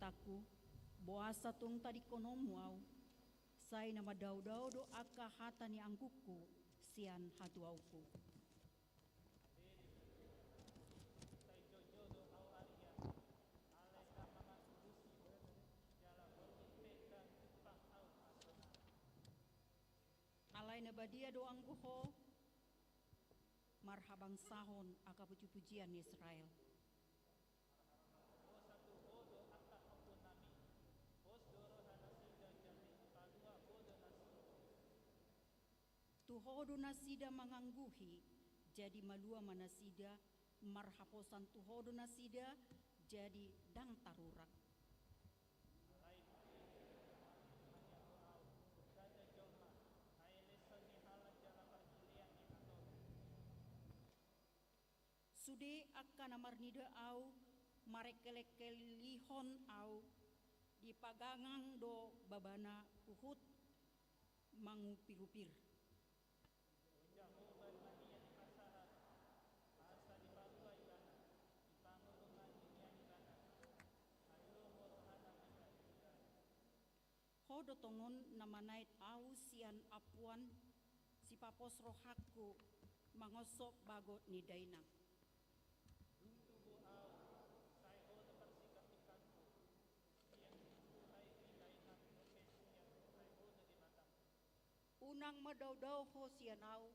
taku, boasa tung tadi konomu au, sai nama daudau do aka hatani angkuku, sian hatu auku. Alai nabadia do angkuho, marhabang sahon aka puji-pujian Israel. Tuhodo nasida mangangguhi, jadi malua manasida, marhaposan tuhodo nasida, jadi dang tarurak. Sude akan amarnida au, marekelekelihon au, di pagangang do babana uhut, mangupirupir. Hodo tongon namanait au sian apuan si papos rohaku mangosok bagot ni daina. Unang madaw-daw ho sianaw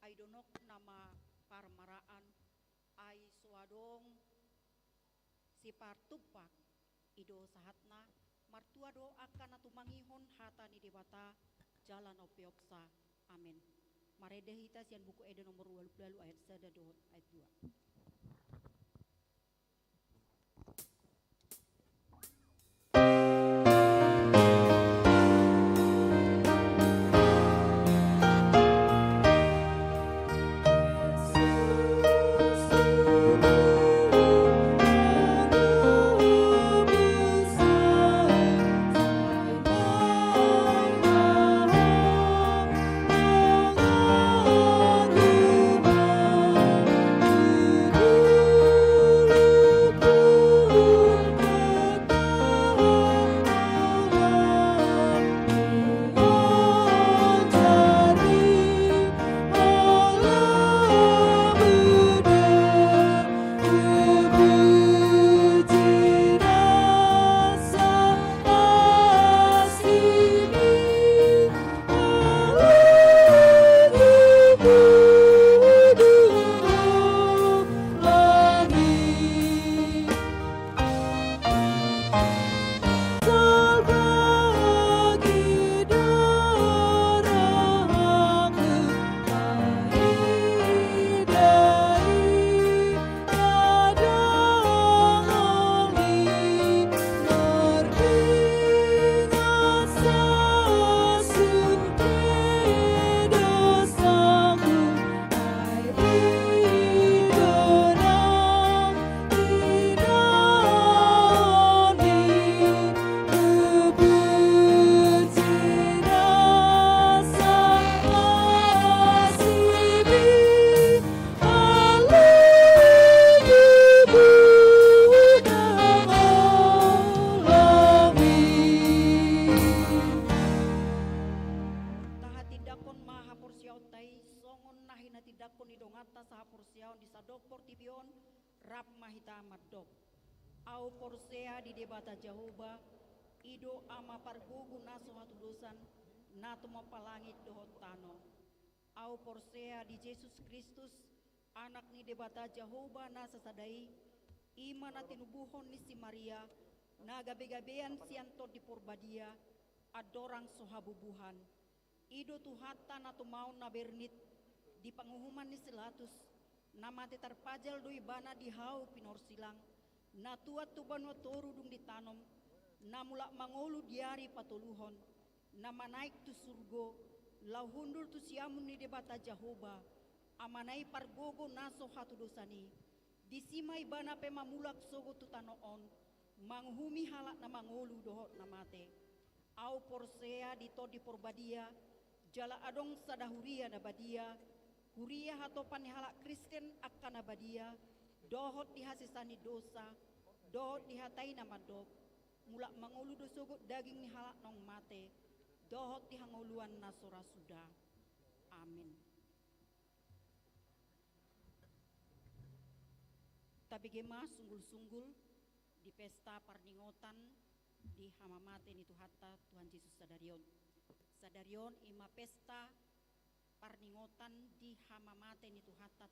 ay donok nama parmaraan ay suadong si partupak ido sahatna martua do akan natumangihon hata ni debata jalan opioksa. Amin. Maredehita sian buku Eda nomor 20 ayat 1 do ayat 2. Au porsea di debata Jehovah, ido ama pargugu naso hatu dosan, nato mapalangit dohot tano. Au porsea di Yesus Kristus, anak ni debata Jehovah nasa sadai, ima na tinubuhon ni si Maria, na gabe-gabean sianto di porbadia, adorang sohabubuhan. Ido tuhata na tumaw na bernit, di panguhuman ni silatus, na mati tarpajal do ibana di hau pinorsilang, na tuat tuban watoru dung ditanom, na mula mangolu diari patuluhon, na manaik tu surgo, lauhundur tu siamun ni debata Jehovah, amanai pargogo naso hatu dosani, disimai bana pe mamulak sogo tu tanoon, manghumi halak na mangolu dohot na mate, au porsea di to di porbadia, jala adong sadahuria na badia, huria hatopan halak Kristen akan abadia, dohot dihasisani dosa, dohot dihatai nama dok, mulak mangulu dosogot daging ni halak nong mate, dohot di hanguluan nasora sudah. Amin. Tapi gema sunggul-sunggul di pesta parningotan di hamamate ni Tuhatta Tuhan Yesus sadarion. Sadarion ima pesta parningotan di hamamate ni Tuhatta